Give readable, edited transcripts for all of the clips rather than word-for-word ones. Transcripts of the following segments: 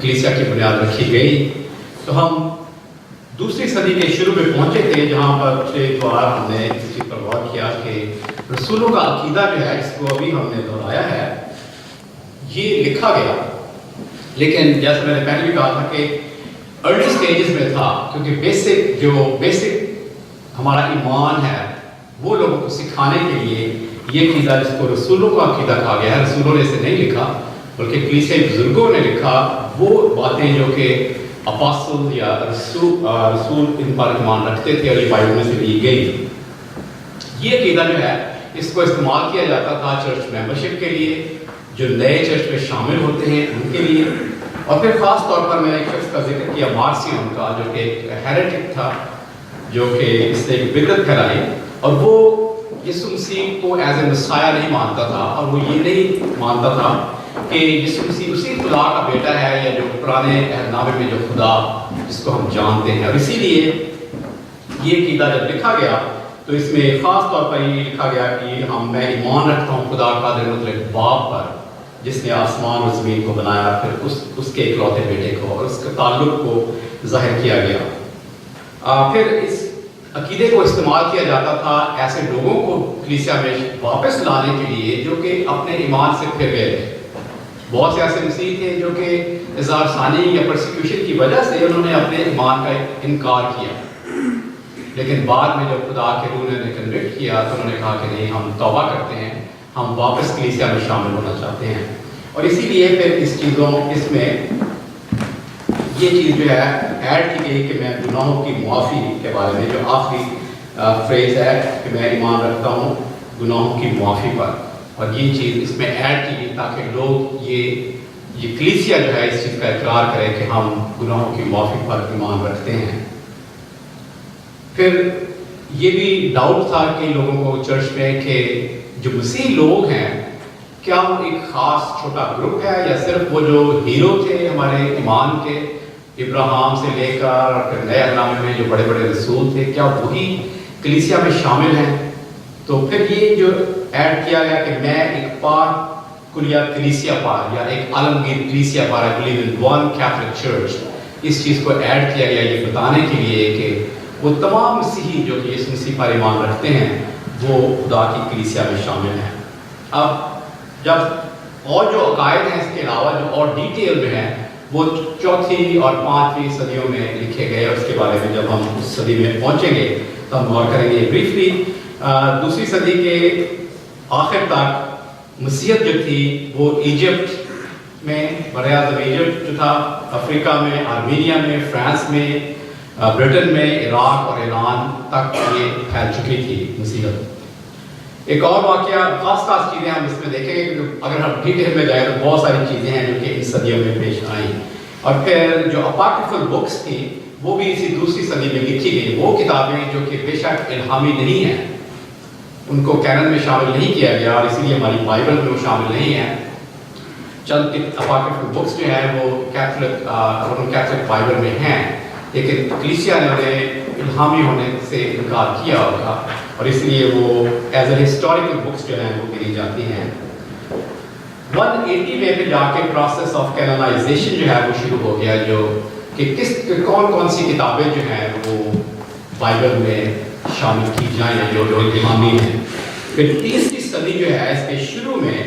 کلیسیا کی بنیاد رکھی گئی تو ہم دوسری صدی کے شروع میں پہنچے تھے، جہاں پر پچھلے اتوار ہم نے اس چیز پر غور کیا کہ رسولوں کا عقیدہ جو ہے اس کو ابھی ہم نے دہرایا ہے، یہ لکھا گیا، لیکن جیسے میں نے پہلے بھی کہا تھا کہ ارلی سٹیجز میں تھا، کیونکہ بیسک ہمارا ایمان ہے وہ لوگوں کو سکھانے کے لیے یہ عقیدہ جس کو رسولوں کا عقیدہ کہا گیا ہے، رسولوں نے اسے نہیں لکھا بلکہ کلیسیائی بزرگوں نے لکھا، وہ باتیں جو کہ اپاسل یا رسول ان پر ایمان رکھتے تھے اور یہ بائبل میں سے لی گئی۔ یہ عقیدہ جو ہے اس کو استعمال کیا جاتا تھا چرچ ممبرشپ کے لیے، جو نئے چرچ میں شامل ہوتے ہیں ان کے لیے، اور پھر خاص طور پر میں نے ایک شخص کا ذکر کیا مارسیون کا، جو کہ ایک ہیریٹک تھا، جو کہ اس نے ایک بدعت پھیلائی اور وہ یسوع مسیح کو ایز اے مسیح نہیں مانتا تھا، اور وہ یہ نہیں مانتا تھا کہ یسوع مسیح اسی خدا کا بیٹا ہے یا جو پرانے عہد نامے میں جو خدا جس کو ہم جانتے ہیں، اور اسی لیے یہ عقیدہ جب لکھا گیا تو اس میں خاص طور پر یہ لکھا گیا کہ میں ایمان رکھتا ہوں خدا قادر مطلق باپ پر جس نے آسمان اور زمین کو بنایا، پھر اس کے اکلوتے بیٹے کو، اور اس کے تعلق کو ظاہر کیا گیا۔ پھر اس عقیدے کو استعمال کیا جاتا تھا ایسے لوگوں کو کلیسیا میں واپس لانے کے لیے جو کہ اپنے ایمان سے پھر گئے تھے۔ بہت سے ایسے مسیح تھے جو کہ اظہار ثانی یا پرسیکیوشن کی وجہ سے انہوں نے اپنے ایمان کا انکار کیا، لیکن بعد میں جب خدا کے روح نے کنوکٹ کیا تو انہوں نے کہا کہ نہیں، ہم توبہ کرتے ہیں، ہم واپس کلیسیا میں شامل ہونا چاہتے ہیں، اور اسی لیے پھر اس میں یہ چیز جو ہے ایڈ کی گئی کہ میں گناہوں کی معافی کے بارے میں، جو آخری فریز ہے کہ میں ایمان رکھتا ہوں گناہوں کی معافی پر، اور یہ چیز اس میں ایڈ کی گئی تاکہ لوگ یہ کلیسیا جو ہے اس چیز کا اقرار کرے کہ ہم گناہوں کی معافی پر ایمان رکھتے ہیں۔ پھر یہ بھی ڈاؤٹ تھا کہ لوگوں کو چرچ میں کہ جو مسیح لوگ ہیں کیا وہ ایک خاص چھوٹا گروپ ہے یا صرف وہ جو ہیرو تھے ہمارے ایمان کے، ابراہیم سے لے کر اور پھر نئے عہد نامے میں جو بڑے بڑے رسول تھے، کیا وہی کلیسیا میں شامل ہیں؟ تو پھر یہ جو ایڈ کیا گیا کہ میں ایک کلیہ کلیسیا پار یا ایک عالمگیر کلیسیا پار، I believe in one Catholic Church، اس چیز کو ایڈ کیا گیا یہ بتانے کے لیے کہ وہ تمام مسیحی جو کہ یسوع مسیح پر ایمان رکھتے ہیں وہ خدا کی کلیسیا میں شامل ہیں۔ اب جب اور جو عقائد ہیں اس کے علاوہ جو اور ڈیٹیل میں ہیں وہ چوتھی اور پانچویں صدیوں میں لکھے گئے، اور اس کے بارے میں جب ہم اس صدی میں پہنچیں گے تو ہم غور کریں گے بریفلی۔ دوسری صدی کے آخر تک مسیحیت جو تھی وہ ایجپٹ میں، براعظم ایجپٹ جو تھا، افریقہ میں، آرمینیا میں، فرانس میں، برٹن میں، عراق اور ایران تک یہ پھیل چکی تھی مسیحیت۔ ایک اور واقعہ، خاص چیزیں ہم اس میں دیکھیں گے کہ اگر ہم ڈیٹیل میں جائیں تو بہت ساری چیزیں ہیں جو کہ ان صدیوں میں پیش آئیں، اور پھر جو اپاکریفل بکس تھیں وہ بھی اسی دوسری صدی میں لکھی گئی، وہ کتابیں جو کہ بے شک الہامی نہیں ہیں، ان کو کینن میں شامل نہیں کیا گیا اور اسی لیے ہماری بائبل میں وہ شامل نہیں ہیں۔ چند اپاکریفل بکس جو ہیں وہ کیتھولک بائبل میں ہیں، لیکن کلیسیا نے انہیں الہامی ہونے سے انکار کیا ہوگا، اور اس لیے وہ ایز اے ہسٹوریکل بکس جو ہیں وہ گنی جاتی ہیں۔ 180 میں پھر جا کے پروسیس آف کینونائزیشن جو ہے وہ شروع ہو گیا، جو کہ کون سی کتابیں جو ہیں وہ بائبل میں شامل کی جائیں جو الہامی ہیں۔ پھر تیسری صدی جو ہے اس کے شروع میں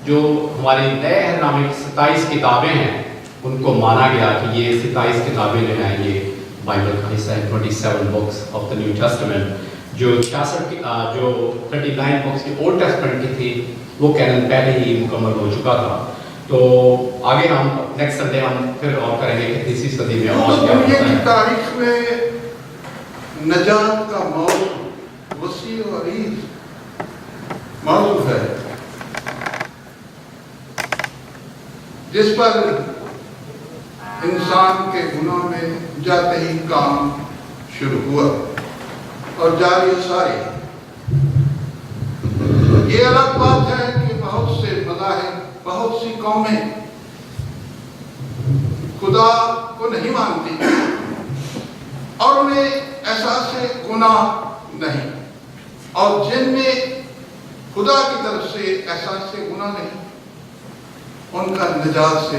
جو ہمارے نئے عہد نامے کی 27 کتابیں ہیں ان کو مانا گیا کہ یہ 27 کتابیں جو ہیں یہ بائبل کا حصہ ہے، 27 books of the new testament, جو 39 بکس کی اولڈ ٹیسٹمنٹ کی تھی وہ کینن پہلے ہی مکمل ہو چکا تھا۔ تو آگے ہم نیکسٹ سنڈے ہم پھر اور کریں گے کہ تیسری صدی میں اور کیا ہوتا ہے۔ تاریخ میں نجات کا موضوع وسیع و عریض موضوع ہے جس پر انسان کے گناہ میں جاتے ہی کام شروع ہوا اور جاری و ساری۔ یہ الگ بات ہے کہ بہت سے مذاہب، بہت سی قومیں خدا کو نہیں مانتی اور انہیں احساس گناہ نہیں، اور جن میں خدا کی طرف سے احساس گناہ نہیں ان کا نجات سے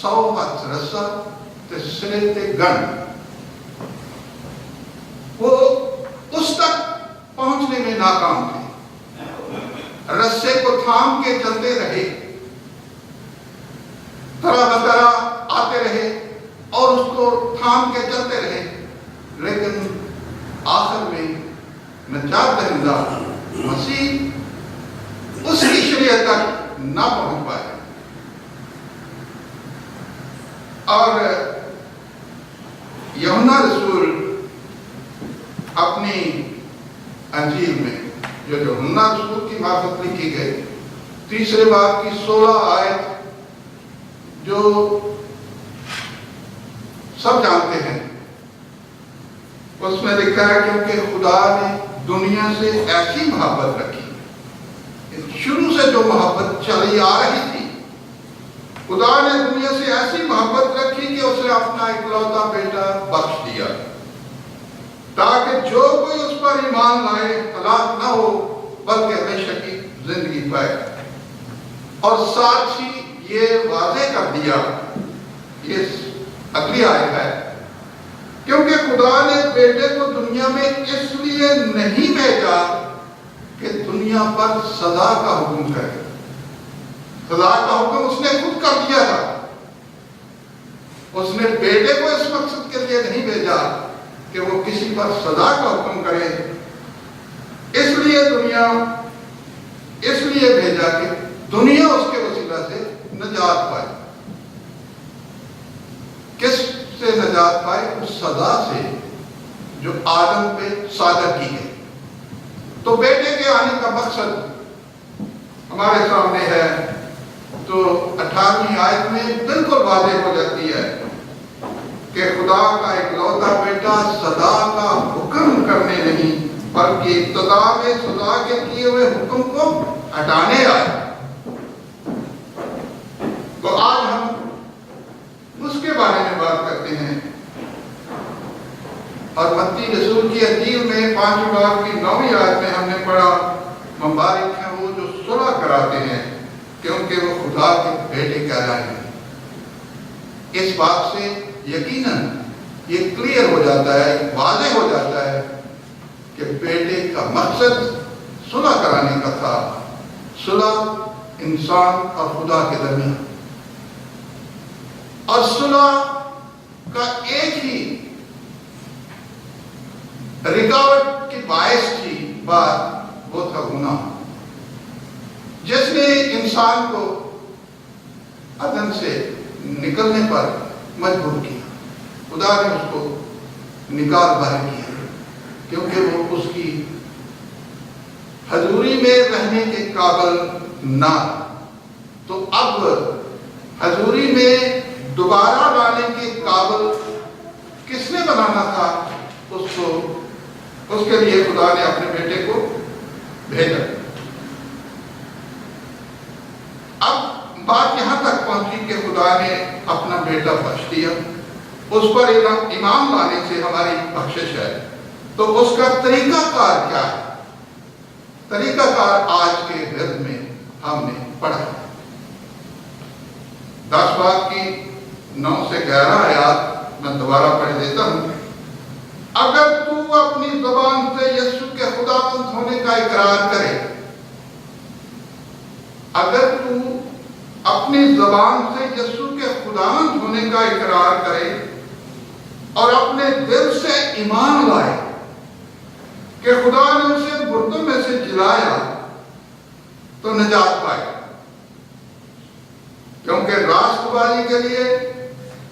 100 ہاتھ رسا تے سرے تے گن. وہ اس تک پہنچنے میں ناکام تھے. رسے کو تھام کے چلتے رہے, طرح بطرح آتے رہے اور اس کو تھام کے چلتے رہے, لیکن آخر میں نجات دہندہ مسیح اس کی شریعت تک نہ پہنچ پائے. اور یوحنا رسول اپنی انجیل میں جو یوحنا رسول کی معرفت لکھی گئی 3 باب کی 16 آیت جو سب جانتے ہیں, اس میں لکھا ہے کیونکہ خدا نے دنیا سے ایسی محبت رکھی, شروع سے جو محبت چلی آ رہی تھی, خدا نے دنیا سے ایسی محبت رکھی کہ اس نے اپنا اکلوتا بیٹا بخش دیا تاکہ جو کوئی اس پر ایمان لائے ہلاک نہ ہو بلکہ ہمیشہ کی زندگی پائے. اور ساتھ ہی یہ واضح کر دیا, یہ اگلی آیت ہے, کیونکہ خدا نے بیٹے کو دنیا میں اس لیے نہیں بھیجا کہ دنیا پر سزا کا حکم کرے. سزا کا حکم اس نے خود کر دیا تھا. اس نے بیٹے کو اس مقصد کے لیے نہیں بھیجا کہ وہ کسی پر سزا کا حکم کرے, اس لیے بھیجا کہ دنیا اس کے وسیلہ سے نجات پائے. کس سے نجات پائے؟ اس سزا سے جو آدم پہ صادر کی گئی. تو بیٹے کے آنے کا مقصد ہمارے سامنے ہے, تو 18ویں آیت میں بالکل واضح ہو جاتی ہے کہ خدا کا اکلوتا بیٹا سزا کا حکم کرنے نہیں بلکہ ابتدا میں سزا کے کیے ہوئے حکم کو ہٹانے آئے. تو آج ہم اس کے بارے میں بات کرتے ہیں, اور متی رسول کی انجیل میں 5 باب کی 9ویں آیت میں ہم نے پڑھا, مبارک ہیں وہ جو صلح کراتے ہیں کیونکہ وہ خدا کے بیٹے کہلائے ہیں. اس بات سے یقیناً یہ کلیئر ہو جاتا ہے, واضح ہو جاتا ہے کہ بیٹے کا مقصد صلح کرانے کا تھا, صلح انسان اور خدا کے درمیان. اور صلح کا ایک ہی رکاوٹ کی باعث تھی بات, وہ تھا گناہ, جس نے انسان کو عدن سے نکلنے پر مجبور کیا. خدا نے اس کو نکال باہر کیا کیونکہ وہ اس کی حضوری میں رہنے کے قابل نہ. تو اب حضوری میں دوبارہ لانے کے قابل کس نے بنانا تھا اس کو؟ اس کے لیے خدا نے اپنے بیٹے کو بھیجا. اب بات یہاں تک پہنچی کہ خدا نے اپنا بیٹا بخش دیا, اس پر ایمان لانے سے ہماری بخشش ہے. تو اس کا طریقہ کار کیا ہے؟ طریقہ کار آج کے ورد میں ہم نے پڑھا. 10 باب کی 9 سے 11 آیات میں دوبارہ پڑھ دیتا ہوں. اگر تو اپنی زبان سے یسوع کے خداوند ہونے کا اقرار کرے, اگر تو اپنی زبان سے یسوع کے خداوند ہونے کا اقرار کرے اور اپنے دل سے ایمان لائے کہ خدا نے اسے مردوں میں سے جلایا تو نجات پائے. کیونکہ راست بازی کے لیے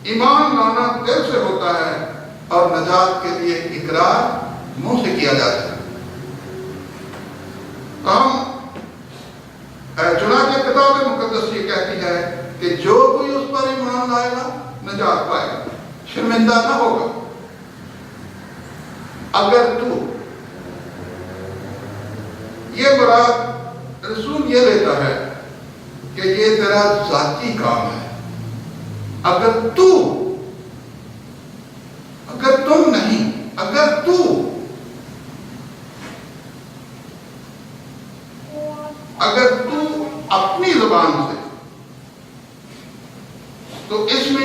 ایمان لانا دل سے ہوتا ہے اور نجات کے لیے اقرار منہ سے کیا جاتا ہے. ہم چنانچہ کتاب مقدس یہ کہتی ہے کہ جو کوئی اس پر ایمان لائے گا نجات پائے گا, شرمندہ نہ ہوگا. اگر تو, یہ مراد رسول یہ لیتا ہے کہ یہ تیرا ذاتی کام ہے. اگر تم نہیں, اگر تو اپنی زبان سے, تو اس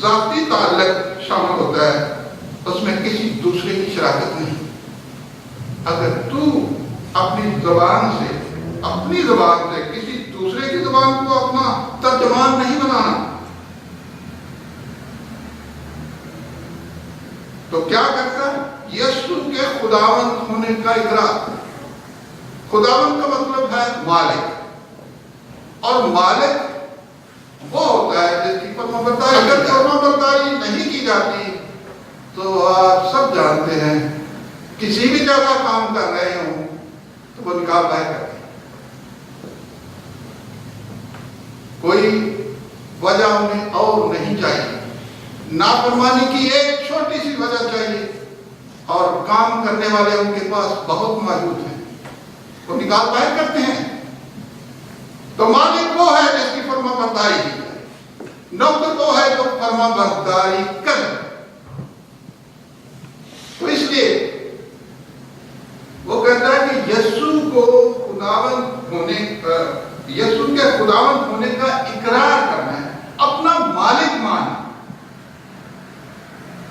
ذاتی تعلق شامل ہوتا ہے، اس میں کسی دوسرے کی شراکت نہیں۔ اگر تو اپنی زبان سے کسی دوسرے کی زبان کو اپنا ترجمان نہیں بنانا، تو کیا کرتا ہے؟ یسوع کے خداوند ہونے کا اقرار۔ خداوند کا مطلب ہے مالک، اور مالک وہ ہوتا ہے جس کی فرمانبرداری۔ اگر فرمانبرداری نہیں کی جاتی تو آپ سب جانتے ہیں کسی بھی جگہ کام کر رہے ہوں تو وہ نکاح باہر کرتے ہیں، کوئی وجہ انہیں اور نہیں چاہیے، نافرمانی کی ایک چھوٹی سی وجہ چاہیے، اور کام کرنے والے ان کے پاس بہت موجود ہیں، وہ نکاح باہر کرتے ہیں۔ تو مالک وہ ہے جس کی فرمانبرداری کی جائے، نوکر وہ ہے جو فرمانبرداری کرے۔ تو اس لیے وہ کہتا ہے کہ یسوع کے خداوند ہونے کا اقرار کرنا ہے، اپنا مالک ماننا۔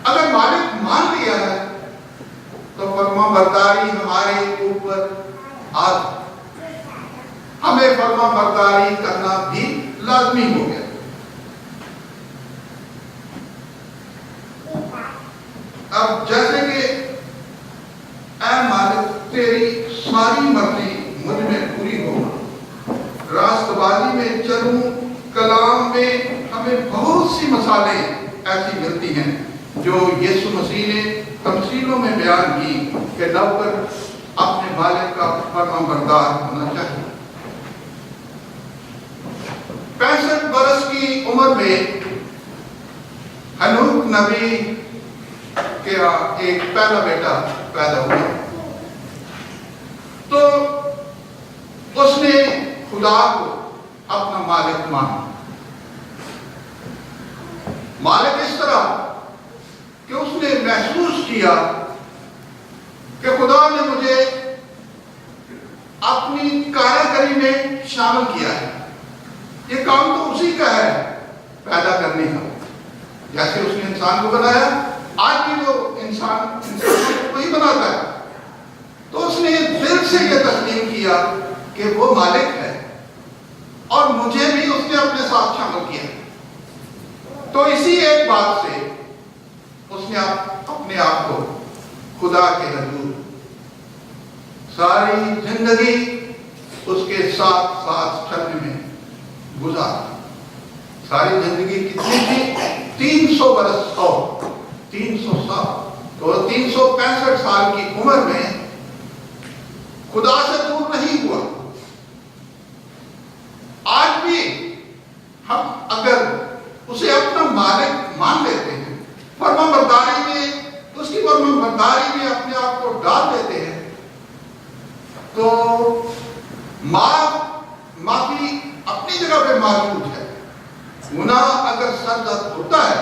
اگر مالک مان لیا ہے تو فرمانبرداری ہمارے اوپر ہمیں فرمانبرداری کرنا بھی لازمی ہو گیا۔ اب جیسے کہ اے مالک تیری ساری مرضی مجھ میں پوری ہو، راست بازی میں چلوں، کلام میں ہمیں بہت سی مثالیں ایسی ملتی ہیں جو یسوع مسیح نے تمثیلوں میں بیان کی کہ نوکر اپنے مالک کا فرمان بردار ہونا چاہیے۔ 65 برس کی عمر میں ہنوک نبی کا ایک پہلا بیٹا پیدا ہوا، تو اس نے خدا کو اپنا مالک مانا۔ مالک اس طرح کہ اس نے محسوس کیا کہ خدا نے مجھے اپنی کاراگری میں شامل کیا ہے، یہ کام تو اسی کا ہے پیدا کرنے کا۔ جیسے اس نے انسان کو بنایا، آج بھی وہ انسان کو ہی بناتا ہے، تو اس نے دل سے یہ تسلیم کیا کہ وہ مالک ہے اور مجھے بھی اس نے اپنے ساتھ شامل کیا۔ تو اسی ایک بات سے اس نے اپنے آپ کو خدا کے حضور ساری زندگی اس کے ساتھ ساتھ چلنے میں گزارا۔ ساری زندگی کتنی تھی؟ 300 برس، 300 سال، تو 365 سال کی عمر میں خدا سے دور نہیں ہوا۔ آج بھی ہم اگر اسے اپنا مالک مان لیتے ہیں، فرمانبرداری میں اس کی فرمانبرداری میں اپنے آپ کو ڈال دیتے ہیں، تو معافی اپنی جگہ پہ موجود ہے۔ گناہ اگر سرزد ہوتا ہے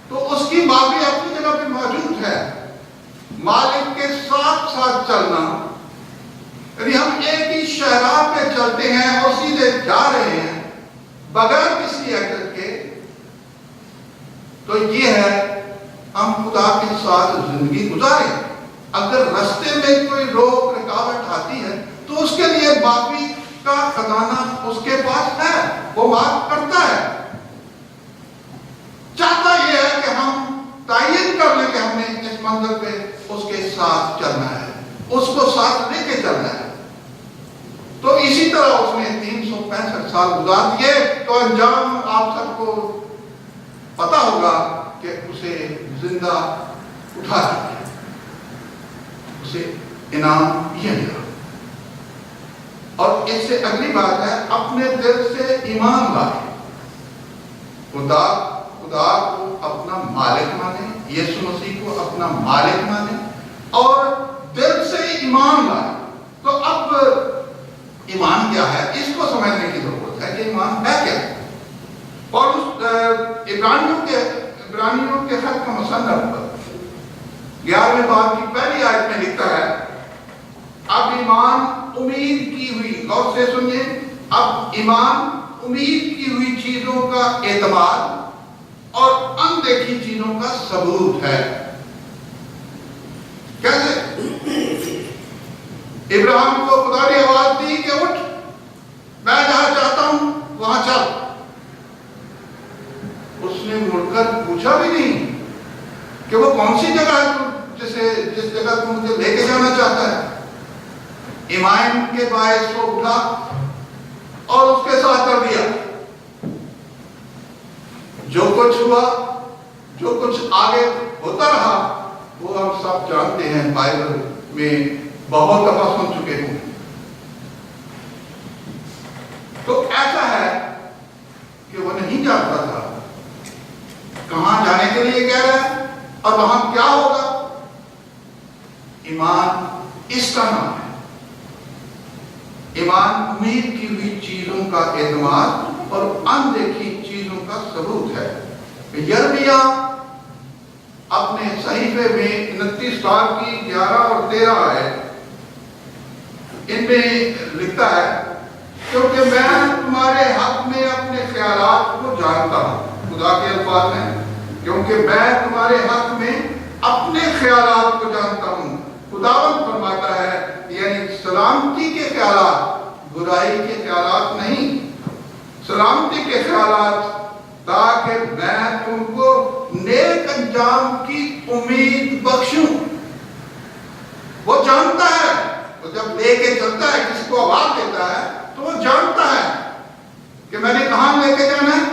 تو اس کی معافی اپنی جگہ پہ موجود ہے۔ مالک کے ساتھ ساتھ چلنا، یعنی ہم ایک ہی شہراہ پہ چلتے ہیں اور سیدھے جا رہے ہیں بغیر کسی حرکت کے، تو یہ ہے ہم خدا کے ساتھ زندگی گزاریں۔ اگر راستے میں کوئی روک رکاوٹ آتی ہے تو اس کے لیے معافی کا خزانہ اس کے پاس ہے، وہ معاف کرتا ہے۔ چاہتا یہ ہے کہ ہم تعین کر لیں کہ ہم نے اس منزل پہ اس کے ساتھ چلنا ہے، اس کو ساتھ لے کے چلنا ہے۔ تو اسی طرح اس نے 365 سال گزار دیے، تو انجام آپ سب کو پتا ہوگا کہ اسے زندہ اٹھا دیا، اسے انعام یہ ملا۔ اور اس سے اگلی بات ہے اپنے دل سے ایمان لائے، خدا کو اپنا مالک مانے، یسوع مسیح کو اپنا مالک مانے اور دل سے ایمان لائے۔ تو اب ایمان کیا ہے، اس کو سمجھنے کی ضرورت ہے کہ ایمان ہے کیا۔ اور اس عبرانیوں کے خط کا مصنف 11ویں باب کی پہلی آیت میں لکھتا ہے، اب ایمان امید کی ہوئی، غور سے سنیے، اب ایمان امید کی ہوئی چیز چیزوں کا اعتماد اور اندیکھی چیزوں کا ثبوت ہے۔ کیسے؟ ابراہیم کو خدا نے آواز دی کہ اٹھ، میں جہاں چاہتا ہوں وہاں چل۔ اس نے مڑ کر پوچھا بھی نہیں کہ وہ کون سی جگہ ہے جس جگہ تم مجھے لے کے جانا چاہتا ہے۔ ایمان کے باعث وہ اٹھا اور اس کے ساتھ کر دیا۔ جو کچھ ہوا، جو کچھ آگے ہوتا رہا، وہ ہم سب جانتے ہیں، بائبل میں بہت دفعہ سن چکے ہوں۔ تو ایسا ہے کہ وہ نہیں جانتا تھا کہاں جانے کے لیے کہہ رہا ہے اور وہاں کیا ہوگا۔ ایمان اس کا نام ہے۔ ایمان امید کی ہوئی چیزوں کا اعتماد اور اندیکھی چیزوں کا ثبوت ہے۔ یرمیا اپنے صحیفے میں 29 باب کی 11 اور 13 آیت ان میں لکھتا ہے، کیونکہ میں تمہارے حق میں اپنے خیالات کو جانتا ہوں۔ خدا کے الفاظ ہیں، کیونکہ میں تمہارے حق میں اپنے خیالات کو جانتا ہوں۔ خداوند فرماتا ہے، یعنی سلامتی کے خیالات، برائی کے خیالات نہیں، سلامتی کے خیالات، تاکہ میں تم کو نیک انجام کی امید بخشوں۔ وہ جانتا ہے، وہ جب لے کے چلتا ہے، کسی کو آواز دیتا ہے تو وہ جانتا ہے کہ میں نے کہاں لے کے جانا ہے۔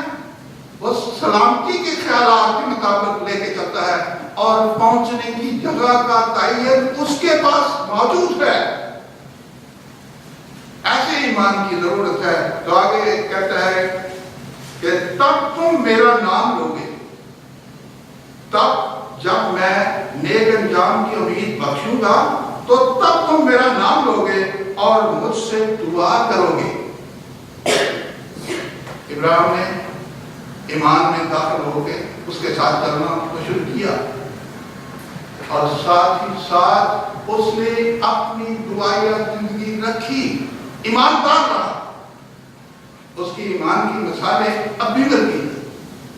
وہ سلامتی کے خیالات کے مطابق لے کے چلتا ہے اور پہنچنے کی جگہ کا تعین اس کے پاس موجود ہے۔ ایسے ایمان کی ضرورت ہے۔ تو آگے کہتا ہے کہ تب تم میرا نام لوگے، تب جب میں نیک انجام کی امید بخشوں گا تو تب تم میرا نام لوگے اور مجھ سے دعا کرو گے۔ ابراہیم نے ایمان میں داخل ہو کے اس کے ساتھ چلنا شروع کیا، اور ساتھ ہی ساتھ اس نے اپنی دعائیہ زندگی رکھی، ایماندار رہا۔ اس کی ایمان کی مثالیں اب بھی ملتی ہیں۔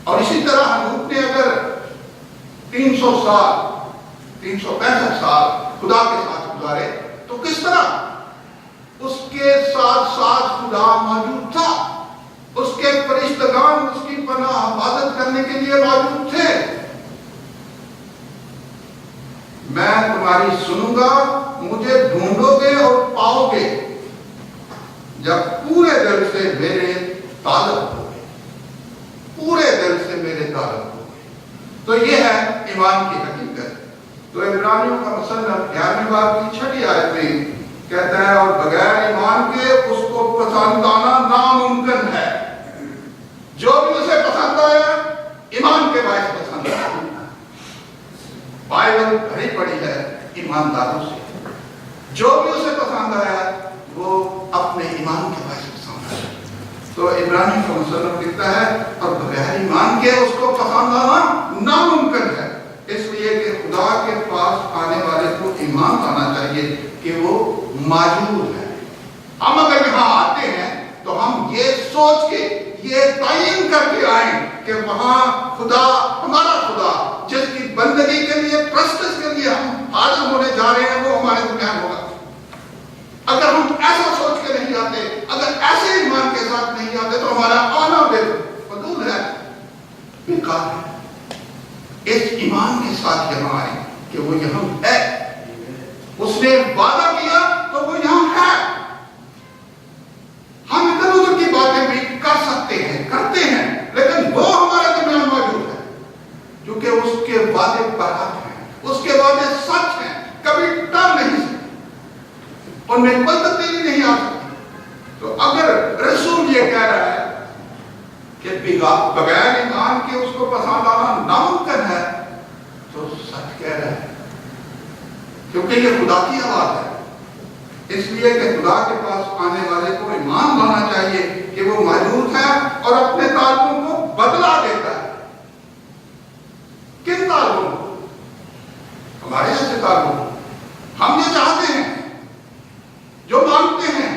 اور اسی طرح حنوک نے اگر 300 سال 365 سال خدا کے ساتھ گزارے تو کس طرح اس کے ساتھ ساتھ خدا موجود تھا، اس کے فرشتگان اس کی پناہ حفاظت کرنے کے لیے موجود تھے۔ میں تمہاری سنوں گا، مجھے ڈھونڈو گے اور پاؤ گے جب پورے دل سے میرے طالب ہوگے، پورے دل سے میرے طالب ہوگے۔ تو یہ ہے ایمان کی حقیقت۔ تو عبرانیوں کا مصنف 11ویں باب کی 6 آیت میں کہتا ہے، اور بغیر ایمان کے اس کو پسند آنا ناممکن ہے۔ جو بھی اسے پسند آیا ایمان کے باعث پسند آیا۔ بائبل بھری پڑی ہے ایمانداروں سے، جو بھی اسے پسند آیا وہ اپنے ایمان کے باعث پسند آیا۔ تو عبرانی کا مصنف لکھتا ہے، اور بغیر ایمان کے اس کو پسند آنا ناممکن ہے، اس لیے کہ خدا کے پاس آنے والے کو ایمان لانا چاہیے کہ وہ موجود ہے۔ ہم اگر یہاں آتے ہیں تو ہم یہ سوچ کے، یہ تعین کر کے آئیں کہ وہاں خدا، ہمارا خدا جس کی بندگی کے لیے، پرستش کے لیے ہم حاضر ہونے جا رہے ہیں، وہ ہمارے درمیان ہوگا۔ اگر ہم ایسا سوچ کے نہیں آتے، اگر ایسے ایمان کے ساتھ نہیں آتے تو ہمارا آنا فضول ہے، بیکار ہے۔ اس ایمان کے ساتھ یہاں آئے کہ وہ یہاں ہے، اس نے وعدہ کیا تو وہ یہاں ہے۔ ہم ادھر ادھر کی باتیں بھی کر سکتے ہیں، کرتے ہیں، لیکن وہ ہمارے درمیان موجود ہے، کیونکہ اس کے وعدے برحق ہیں، اس کے وعدے سچ ہیں، کبھی ٹل نہیں سکتے، ان میں کوئی تبدیلی نہیں آ سکتی۔ تو اگر رسول یہ کہہ رہا ہے کہ بغیر ایمان کے اس کو پسند آنا ناممکن ہے، تو سچ کہہ رہا ہے، کیونکہ یہ خدا کی آواز ہے۔ اس لیے کہ خدا کے پاس آنے والے کو ایمان لانا چاہیے کہ وہ موجود ہے اور اپنے طالبوں کو بدلا دیتا ہے۔ کن طالبوں کو؟ ہمارے ایسے طالبوں کو۔ ہم یہ چاہتے ہیں، جو مانگتے ہیں،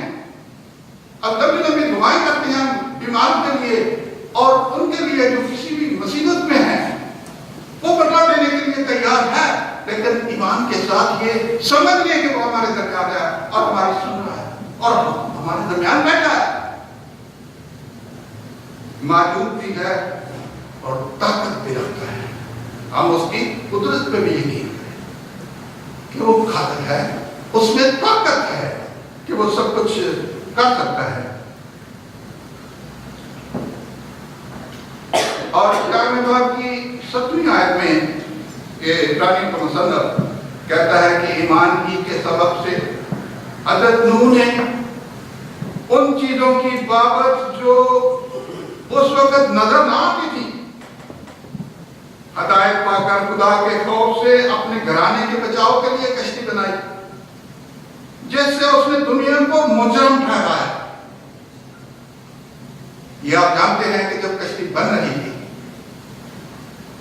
اب لمبی لمبی دعائیں کرتے ہیں بیماروں کے لیے، اور تیار ہے، لیکن ایمان کے ساتھ یہ سمجھ لیں کہ وہ ہمارے درمیان ہے اور ہماری سن رہا ہے اور ہمارے درمیان بیٹھا ہے، موجود بھی ہے اور طاقت بھی رکھتا ہے۔ ہم اس کی قدرت پہ بھی یقین کریں کہ وہ قادر ہے، اس میں طاقت ہے کہ وہ سب کچھ کر سکتا ہے۔ اور کلام پاک کی 7ویں آیت میں یہ عبرانی کا مصنف کہتا ہے کہ ایمان ہی کے سبب سے حضرت نوح نے ان چیزوں کی بابت جو اس وقت نظر نہ آتی تھی، ہدایت پا کر خدا کے خوف سے اپنے گھرانے کے بچاؤ کے لیے کشتی بنائی، جس سے اس نے دنیا کو مجرم ٹھہرایا۔ یہ آپ جانتے ہیں کہ جب کشتی بن رہی تھی،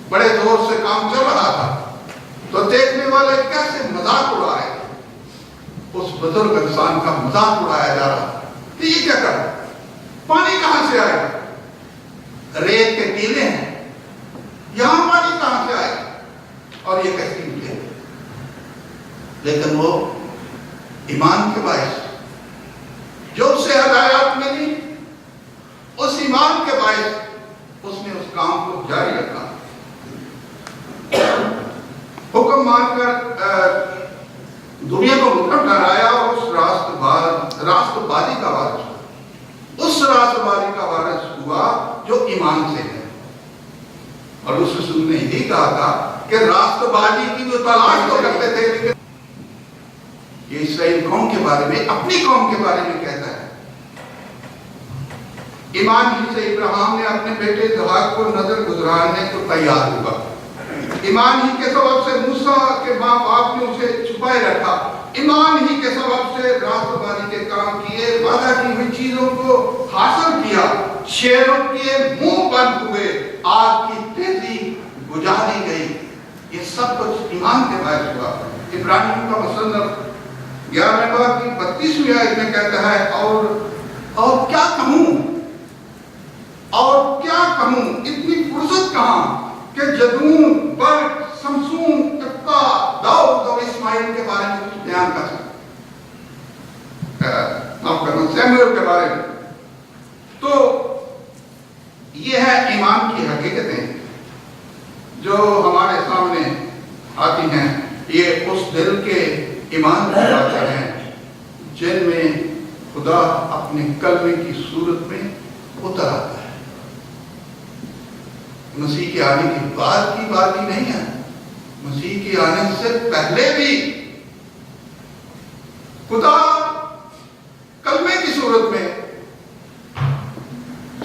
بڑے زور سے کام چل رہا تھا، تو دیکھنے والے کیسے مذاق اڑا رہے تھے، اس بزرگ انسان کا مذاق اڑایا جا رہا تھا کہ یہ کیا کر رہا ہے، پانی کہاں سے آئے گا، ریت کے ٹیلے ہیں، یہاں پانی کہاں سے آئے گا، اور یہ کشتی نکلے۔ لیکن وہ ایمان کے باعث جو اسے ہدایات ملی، اس ایمان کے باعث اس نے اس کام کو جاری رکھا، حکم مان کر دنیا کو مجرم ٹھہرایا اور اس راست بازی کا وارث ہوا، اس راست بازی کا وارث ہوا جو ایمان سے ہے۔ اور اس رسول نے یہی کہا تھا کہ راست بازی کی جو تلاش تو کرتے تھے، لیکن یہ اسرائیل قوم کے بارے میں، اپنی قوم کے بارے میں کہتا ہے۔ ایمان ہی سے ابراہیم نے اپنے بیٹے اسحاق کو نظر گزرانے کو تیار ہوا، ایمان ہی کے سبب سے موسیٰ کے ماں باپ نے اسے چھپائے رکھا، ایمان ہی کے سبب سے راست بازی کے کام کیے، وعدہ کی ہوئی چیزوں کو حاصل کیا، شیروں کے منہ بند ہوئے، آگ کی تیزی بجھا دی گئی۔ یہ سب کچھ ایمان کے باعث ہوا۔ عبرانیوں کا مصنف 11 باب کی 32ویں آیت میں کہتا ہے، اور کیا کہوں، اتنی فرصت کہاں کہ جدون، برق، سمسون، ابتا، داؤد اور اسماعیل کے بارے میں کچھ بیان کر سکتا، معاف کرنا، سیموئیل کے بارے میں۔ تو یہ ہے ایمان کی حقیقتیں جو ہمارے سامنے آتی ہیں۔ یہ اس دل کے ایمان کی باتیں ہیں جن میں خدا اپنے کلمے کی صورت میں اتر آتا ہے۔ مسیح کے آنے کی بعد کی بات ہی نہیں ہے، مسیح کے آنے سے پہلے بھی خدا کلمے کی صورت میں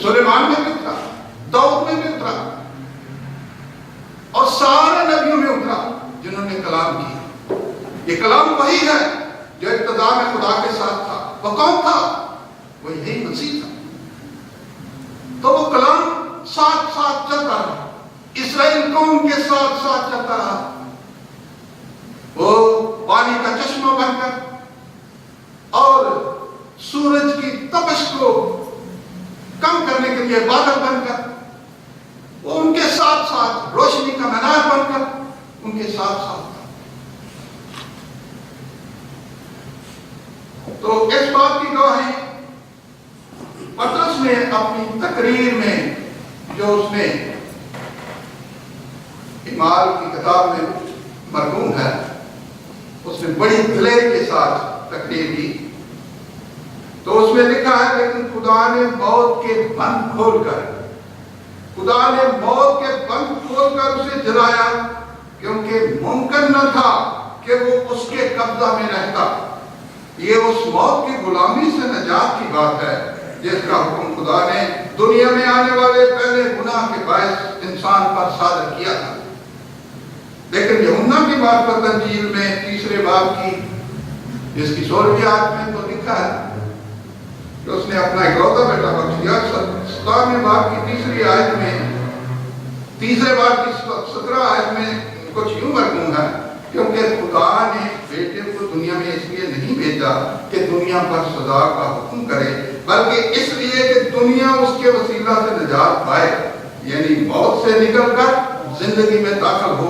سلیمان میں بھی اترا، داؤد میں بھی اترا، اور سارے نبیوں میں اترا جنہوں نے کلام کیا۔ یہ کلام وہی ہے جو ابتدا میں خدا کے ساتھ تھا۔ وہ کون تھا؟ وہ یہی مسیح تھا۔ تو وہ کلام ساتھ ساتھ چلتا رہا، اسرائیل قوم کے ساتھ ساتھ چلتا رہا۔ وہ پانی کا چشمہ بن کر اور سورج کی تپش کو کم کرنے کے لیے بادل بن کر، وہ ان کے ساتھ ساتھ روشنی کا مینار بن کر ان کے ساتھ ساتھ تھا۔ تو اس بات کی گواہی پطرس نے اپنی تقریر میں جو اس نے اعمال کی کتاب میں مرقوم ہے، اس نے بڑی دلیری کے ساتھ تقریر کی۔ تو اس میں لکھا ہے، لیکن خدا نے موت کے بند کھول کر اسے جلایا، کیونکہ ممکن نہ تھا کہ وہ اس کے قبضہ میں رہتا۔ یہ اس موت کی غلامی سے نجات کی بات ہے جس کا حکم خدا نے دنیا میں آنے والے پہلے گناہ کے باعث انسان پر صادر کیا تھا۔ لیکن یوحنا کی بات پر انجیل میں 3 باب کی جس کی 16ویں آیت میں تو لکھا ہے کہ اس نے اپنا اکلوتا بیٹا بخش دیا۔ 17ویں باب کی 3 آیت میں، 3 باب کی 17 آیت میں کچھ یوں مرقوم ہے، کیونکہ خدا نے بیٹے کو دنیا میں اس لیے نہیں بھیجا کہ دنیا پر سزا کا حکم کرے، بلکہ اس لیے کہ دنیا اس کے وسیلہ سے نجات پائے، یعنی موت سے نکل کر زندگی میں داخل ہو۔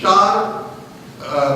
4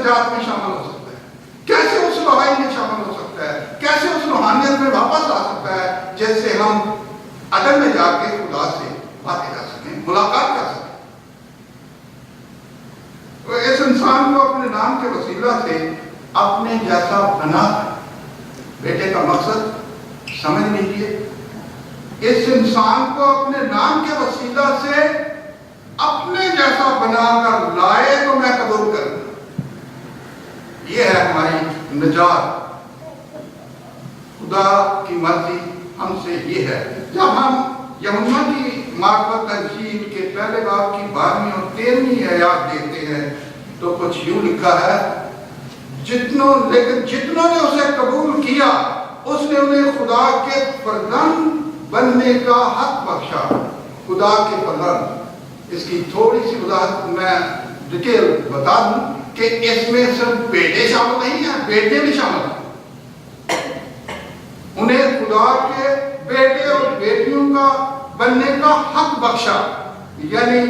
نجات میں شامل ہو سکتا ہے؟ کیسے اس رہائی میں شامل ہو سکتا ہے؟ کیسے اس روحانیت میں واپس آ سکتا ہے جیسے ہم عدن میں جا کے خدا سے باتیں کر سکیں، ملاقات کر سکیں؟ تو اس انسان کو اپنے نام کے وسیلہ سے اپنے جیسا بنا کر، بیٹے کا مقصد سمجھ لیجیے، اس انسان کو اپنے نام کے وسیلہ سے اپنے جیسا بنا کر لائے تو میں قبول کروں گا۔ یہ ہے ہماری نجات۔ خدا کی مرضی ہم سے یہ ہے۔ جب ہم یوحنا کی معرفت انجیل کے پہلے باب کی 12ویں اور 13ویں آیات دیکھتے ہیں تو کچھ یوں لکھا ہے، لیکن جتنوں نے اسے قبول کیا اس نے انہیں خدا کے فرزند بننے کا حق بخشا۔ خدا کے فرزند، اس کی تھوڑی سی وضاحت میں ڈیٹیل بتا دوں کہ اس میں صرف بیٹے شامل نہیں ہیں، بیٹے بھی شامل ہیں۔ انہیں خدا کے بیٹے اور بیٹیوں کا بننے کا حق بخشا، یعنی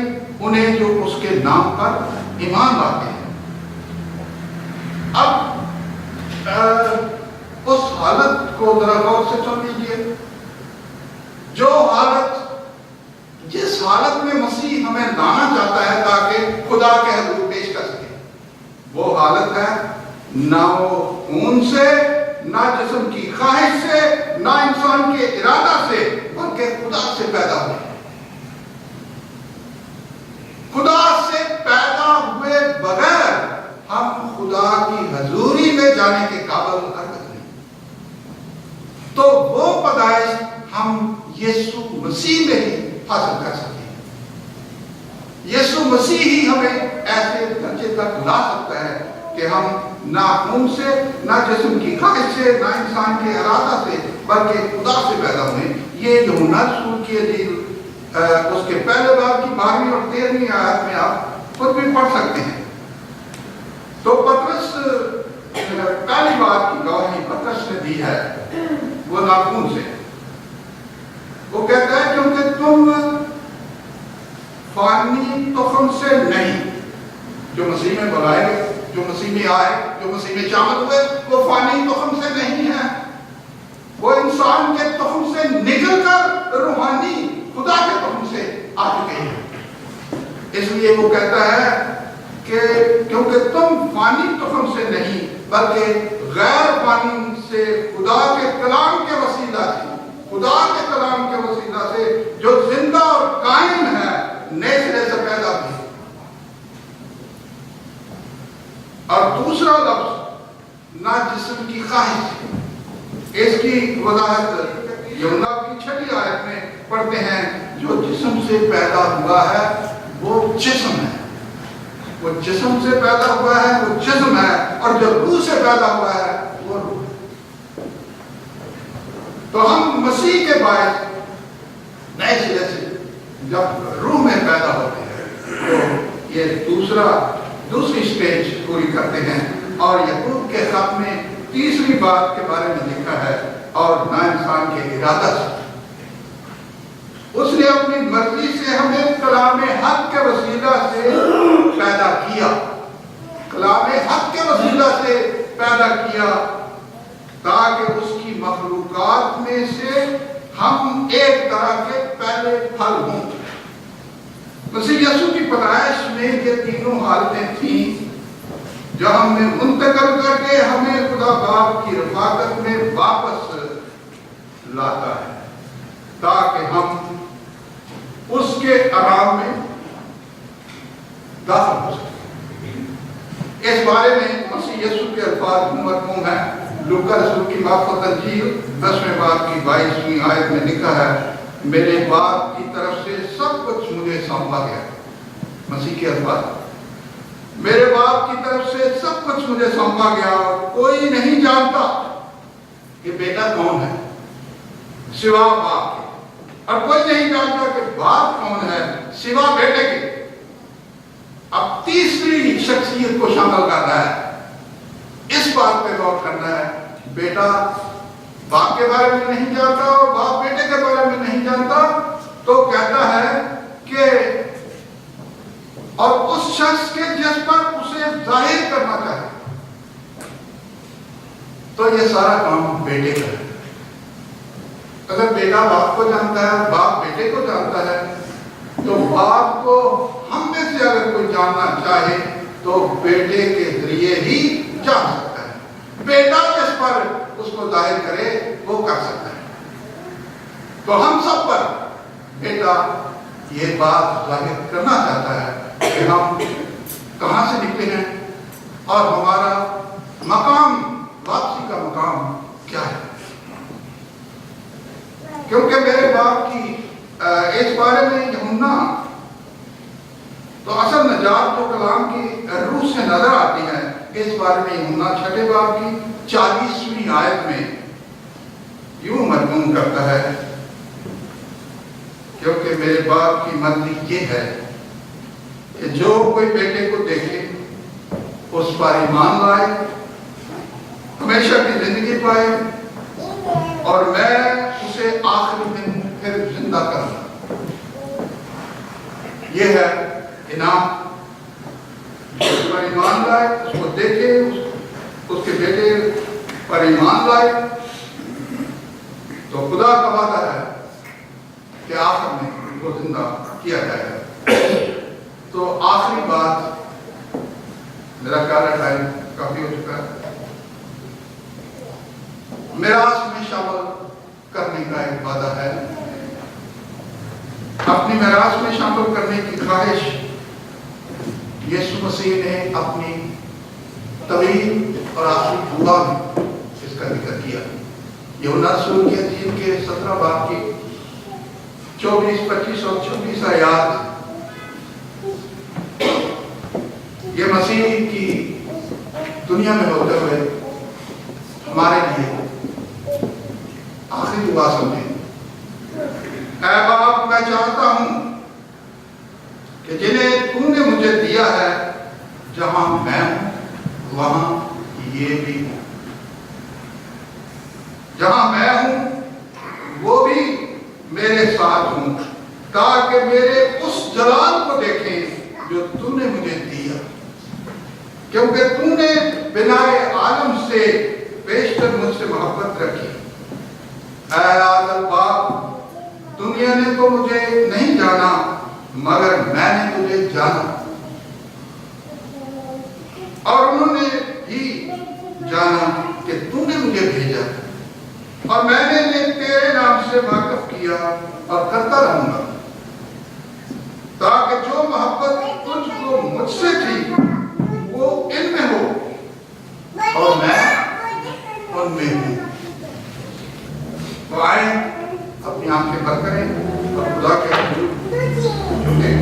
انہیں جو اس کے نام پر ایمان لاتے ہیں۔ اب اس حالت کو ذرا غور سے سن لیجیے، جو حالت، جس حالت میں مسیح ہمیں لانا چاہتا ہے تاکہ خدا کے حضور پیش کر سکے، وہ حالت ہے نہ وہ خون سے، نہ جسم کی خواہش سے، نہ انسان کے ارادہ سے، بلکہ خدا سے پیدا ہوئے۔ خدا سے پیدا ہوئے بغیر ہم خدا کی حضوری میں جانے کے قابل ہرگز نہیں۔ تو وہ پیدائش ہم یسوع مسیح میں ہی حاصل کر سکتے ہیں۔ یسوع مسیح ہی ہمیں ایسے درجے تک لا سکتا ہے کہ ہم نہ خون سے، نہ جسم کی خواہش سے، نہ انسان کے ارادہ سے، بلکہ خدا سے پیدا ہوئے۔ یہ یوحنا رسول کی انجیل اس کے پہلے باب کی 12ویں اور 13ویں آیت میں آپ خود بھی پڑھ سکتے ہیں۔ تو پطرس پہلی بات کی گواہی پطرس نے دی ہے، وہ ناخون سے۔ وہ کہتا ہے کیونکہ تم فانی تخم سے نہیں، جو مسیح میں بلائے گئے، جو مسیح میں آئے، جو مسیح میں شامل ہوئے، وہ فانی تخم سے نہیں ہے، وہ انسان کے تخم سے نکل کر روحانی خدا کے تخم سے آ چکے ہیں۔ اس لیے وہ کہتا ہے کہ کیونکہ تم فانی تخم سے نہیں بلکہ غیر فانی سے، خدا کے کلام کے وسیلہ سے، خدا کے کلام کے وسیلہ سے جو زندہ اور قائم ہے، نئے سرے سے پیدا ہوئے۔ اور دوسرا لفظ نہ جسم کی خواہش، اس کی وضاحت یوحنا کی 6 آیت میں پڑھتے ہیں، جو جسم سے پیدا ہوا ہے وہ جسم ہے، وہ جسم سے پیدا ہوا ہے وہ جسم ہے، اور جو روح سے پیدا ہوا ہے وہ روح۔ تو ہم مسیح کے باعث نئے سرے سے جب روح میں پیدا ہوتے ہیں تو یہ دوسری سٹیج پوری کرتے ہیں۔ اور یعقوب کے خط میں تیسری بات کے بارے میں لکھا ہے، اور نہ انسان کے ارادہ سے، اس نے اپنی مرضی سے ہمیں کلام حق کے وسیلہ سے پیدا کیا، کلام حق کے وسیلہ سے پیدا کیا، تاکہ اس کی مخلوقات میں سے ہم ایک طرح کے پہلے پھل ہوں۔ مسیح یسوع کی پیدائش میں یہ تینوں حالتیں تھیں جو ہم نے منتقل کر کے ہمیں خدا باپ کی رفاقت میں واپس لاتا ہے، تاکہ ہم اس کے آرام میں داخل ہو سکیں۔ اس بارے میں مسیح یسوع کے الفاظ مرقوم ہیں۔ لوکا رسول کی معرفت انجیل 10ویں باب کی 22ویں آیت میں لکھا ہے، میرے باپ کی طرف سے سب کچھ مجھے سونپا گیا۔ مسیح کے الفاظ، میرے باپ کی طرف سے سب کچھ مجھے سونپا گیا، اور کوئی نہیں جانتا کہ بیٹا کون ہے سوا باپ کے، اور کوئی نہیں جانتا کہ باپ کون ہے سوا بیٹے کے۔ اب تیسری شخصیت کو شامل کرنا ہے، اس بات پہ غور کرنا ہے، بیٹا باپ کے بارے میں نہیں جانتا اور باپ بیٹے کے بارے میں نہیں جانتا، تو کہتا ہے کہ اور اس شخص کے جس پر اسے ظاہر کرنا چاہے، تو یہ سارا کام بیٹے کا ہے۔ اگر بیٹا باپ کو جانتا ہے، باپ بیٹے کو جانتا ہے، تو باپ کو ہم میں سے اگر کوئی جاننا چاہے تو بیٹے کے ذریعے ہی جان سکتا ہے۔ بیٹا جس پر اس کو ظاہر کرے وہ کر سکتا ہے۔ تو ہم سب پر بیٹا یہ بات ظاہر کرنا چاہتا ہے کہ ہم کہاں سے نکلے ہیں اور ہمارا مقام، واپسی کا مقام کیا ہے۔ کیونکہ میرے باپ کی اس بارے میں یوحنا تو اصل نجات جو کلام کی روح سے نظر آتی ہے، اس بارے میں یوحنا 6 باب کی 40ویں آیت میں یوں مضمون کرتا ہے، کیونکہ میرے باپ کی مرضی یہ ہے کہ جو کوئی بیٹے کو دیکھے اس پر ایمان لائے، ہمیشہ کی زندگی پائے، اور میں اسے آخری دن پھر زندہ کروں۔ یہ ہے انعام۔ اس پر ایمان لائے، اس کو دیکھے، اس کے بیٹے پر ایمان لائے، تو خدا کا وعدہ ہے کہ آخر میں ان کو زندہ کیا جائے گا۔ تو آخری بات، میرا خیال ہے ٹائم کافی ہو چکا ہے، میراث میں شامل کرنے کا ایک وعدہ ہے۔ اپنی میراث میں شامل کرنے کی خواہش یسوع مسیح نے اپنی طویل اور آخری دعا میں اس کا ذکر کیا۔ یوحنا رسول کی انجیل کے 17 باب کی 24، 25 اور 26 آیات یہ مسیح کی دنیا میں ہوتے ہوئے ہمارے لیے آخری دعا سمجھیں۔ اے باپ، میں چاہتا ہوں کہ جنہیں تو نے مجھے دیا ہے، جہاں میں ہوں وہاں یہ بھی ہوں، جہاں میں ہوں وہ بھی میرے ساتھ ہوں، تاکہ میرے اس جلال کو دیکھیں جو تو نے مجھے دیا، کیونکہ تو نے بنائے عالم سے بیشتر مجھ سے محبت رکھی۔ اے عادل باپ، دنیا نے تو مجھے نہیں جانا، مگر میں نے تجھے جانا، اور انہوں نے بھی جانا کہ تو نے مجھے بھیجا، اور میں نے انہیں تیرے نام سے واقف کیا اور کرتا رہوں گا، تاکہ جو محبت تجھ کو مجھ سے تھی وہ ان میں ہو اور میں ان میں ہوں۔ تو آئیں اپنی آنکھیں بند کریں اور خدا کے حضور جھکیں،